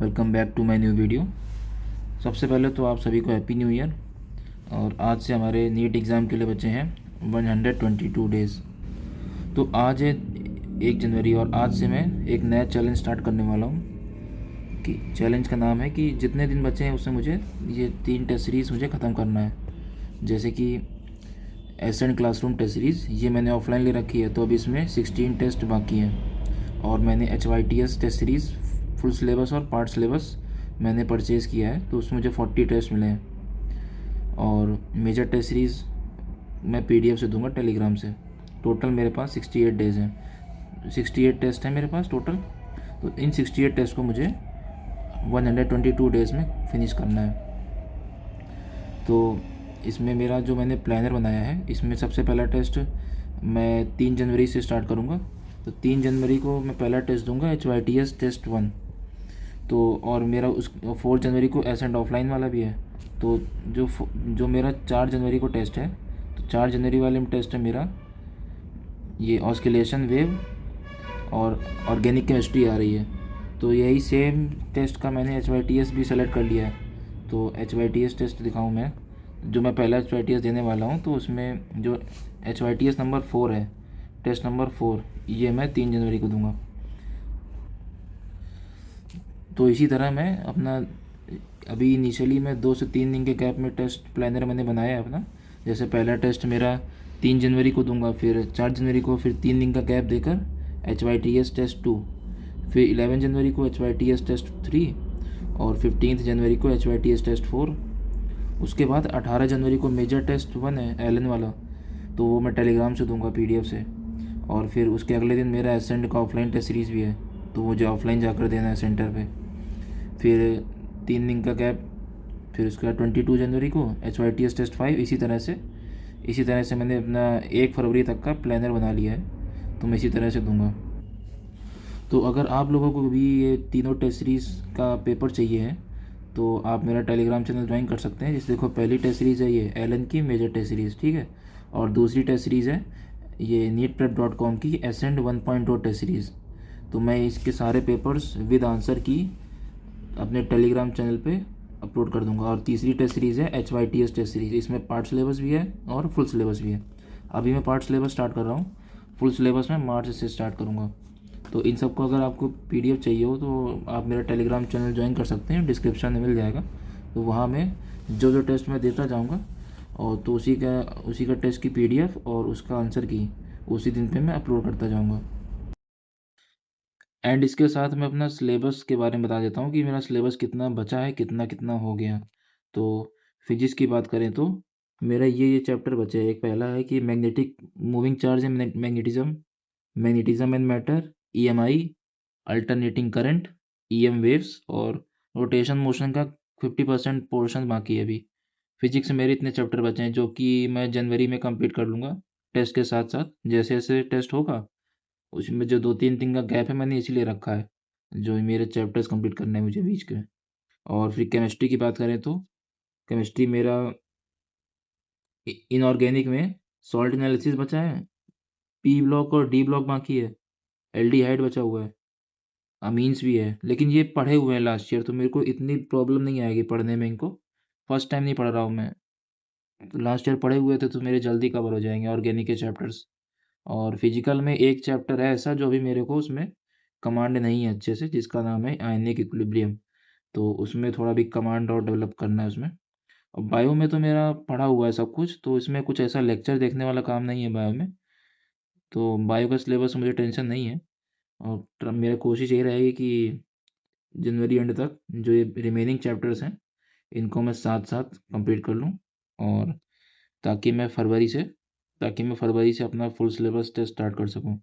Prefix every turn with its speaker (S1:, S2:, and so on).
S1: Welcome back to my new video. सबसे पहले तो आप सभी को हैप्पी न्यू ईयर। और आज से हमारे नीट एग्ज़ाम के लिए बचे हैं 122 डेज़। तो आज है 1 जनवरी और आज से मैं एक नया चैलेंज स्टार्ट करने वाला हूँ। कि चैलेंज का नाम है कि जितने दिन बचे हैं उससे मुझे ये 3 टेस्ट सीरीज़ मुझे ख़त्म करना है। जैसे कि एसेंट क्लासरूम टेस्ट सीरीज़ ये मैंने ऑफलाइन ले रखी है, तो अभी इसमें 16 टेस्ट बाकी हैं। और मैंने HYTS test series full syllabus और पार्ट सिलेबस मैंने परचेज़ किया है, तो उसमें मुझे 40 टेस्ट मिले हैं। और मेजर टेस्ट सीरीज़ मैं PDF से दूंगा, टेलीग्राम से। टोटल मेरे पास 68 डेज़ हैं, 68 टेस्ट हैं मेरे पास टोटल। तो इन 68 टेस्ट को मुझे 122 डेज़ में फिनिश करना है। तो इसमें मेरा जो मैंने प्लानर बनाया है, इसमें सबसे पहला टेस्ट मैं 3 जनवरी से स्टार्ट करूँगा। तो 3 जनवरी को मैं पहला टेस्ट दूंगा HYTS टेस्ट 1। तो और मेरा उस 4 जनवरी को एसेंट ऑफलाइन वाला भी है। तो जो मेरा 4 जनवरी को टेस्ट है, तो 4 जनवरी वाले में टेस्ट है मेरा ये ऑस्किलेशन वेव और ऑर्गेनिक केमिस्ट्री आ रही है। तो यही सेम टेस्ट का मैंने HYTS भी सेलेक्ट कर लिया है। तो HYTS टेस्ट दिखाऊँ मैं, जो मैं पहला HYTS देने वाला हूँ। तो उसमें जो HYTS नंबर 4 है, टेस्ट नंबर 4, ये मैं 3 जनवरी को दूंगा। तो इसी तरह मैं अपना अभी इनिशियली मैं 2 से 3 दिन के गैप में टेस्ट प्लानर मैंने बनाया है अपना। जैसे पहला टेस्ट मेरा 3 जनवरी को दूंगा, फिर 4 जनवरी को फिर 3 दिन का गैप देकर HYTS टेस्ट 2, फिर 11 जनवरी को HYTS टेस्ट 3 और 15 जनवरी को HYTS टेस्ट 4। उसके बाद 18 जनवरी को मेजर टेस्ट 1 है एलन वाला, तो वो मैं टेलीग्राम से दूंगा PDF से। और फिर उसके अगले दिन मेरा एसेंट का ऑफलाइन टेस्ट सीरीज़ भी है, तो मुझे ऑफलाइन जाकर देना है सेंटर पे। फिर 3 दिन का गैप, फिर उसके बाद 22 जनवरी को HYTS टेस्ट 5। इसी तरह से मैंने अपना 1 फरवरी तक का प्लानर बना लिया है, तो मैं इसी तरह से दूंगा। तो अगर आप लोगों को भी ये तीनों टेस्ट सीरीज़ का पेपर चाहिए है, तो आप मेरा टेलीग्राम चैनल ज्वाइन कर सकते हैं। जैसे देखो, पहली टेस्ट सीरीज़ है ये एलन की मेजर टेस्ट सीरीज़, ठीक है। और दूसरी टेस्ट सीरीज़ है ये neetprep.com की एसेंट 1.0 टेस्ट सीरीज़। तो मैं इसके सारे पेपर्स विद आंसर की अपने टेलीग्राम चैनल पे अपलोड कर दूंगा। और तीसरी टेस्ट सीरीज़ है HYTS टेस्ट सीरीज़, इसमें पार्ट सिलेबस भी है और फुल सिलेबस भी है। अभी मैं पार्ट सिलेबस स्टार्ट कर रहा हूँ, फुल सिलेबस में मार्च से स्टार्ट करूँगा। तो इन सबको अगर आपको PDF चाहिए हो तो आप मेरा टेलीग्राम चैनल ज्वाइन कर सकते हैं, डिस्क्रिप्शन में मिल जाएगा। तो वहाँ मैं जो टेस्ट मैं देता जाऊँगा, और तो उसी का टेस्ट की PDF और उसका आंसर की उसी दिन पे मैं अपलोड करता जाऊँगा। एंड इसके साथ मैं अपना सिलेबस के बारे में बता देता हूँ कि मेरा सिलेबस कितना बचा है, कितना कितना हो गया। तो फिजिक्स की बात करें तो मेरा ये चैप्टर बचे हैं। एक पहला है कि magnetic moving charge and magnetism, magnetism and matter, EMI, alternating current, EM waves और रोटेशन मोशन का 50% पोर्शन बाकी है अभी। फिजिक्स में मेरे इतने चैप्टर बचे हैं जो कि मैं जनवरी में कंप्लीट कर लूँगा टेस्ट के साथ साथ। जैसे जैसे टेस्ट होगा उसमें जो 2-3 दिन का गैप है मैंने इसीलिए रखा है, जो मेरे चैप्टर्स कंप्लीट करने हैं मुझे बीच के। और फिर केमिस्ट्री की बात करें तो केमिस्ट्री मेरा इनऑर्गेनिक में सॉल्ट एनालिसिस बचा है, P ब्लॉक और D ब्लॉक बाकी है, एल्डिहाइड बचा हुआ है, अमीन्स भी है। लेकिन ये पढ़े हुए हैं लास्ट ईयर, तो मेरे को इतनी प्रॉब्लम नहीं आएगी पढ़ने में इनको। फर्स्ट टाइम नहीं पढ़ रहा हूँ मैं, तो लास्ट ईयर पढ़े हुए थे तो मेरे जल्दी कवर हो जाएंगे ऑर्गेनिक के चैप्टर्स। और फिजिकल में एक चैप्टर है ऐसा जो अभी मेरे को उसमें कमांड नहीं है अच्छे से, जिसका नाम है आयनिक इक्विलिब्रियम। तो उसमें थोड़ा भी कमांड और डेवलप करना है उसमें। और बायो में तो मेरा पढ़ा हुआ है सब कुछ, तो इसमें कुछ ऐसा लेक्चर देखने वाला काम नहीं है बायो में। तो बायो का सिलेबस मुझे टेंशन नहीं है। और मेरा कोशिश यही रहेगी कि जनवरी एंड तक जो ये रिमेनिंग चैप्टर्स हैं इनको मैं साथ साथ कंप्लीट कर लूँ। और ताकि मैं फरवरी से अपना फुल सिलेबस टेस्ट स्टार्ट कर सकूँ।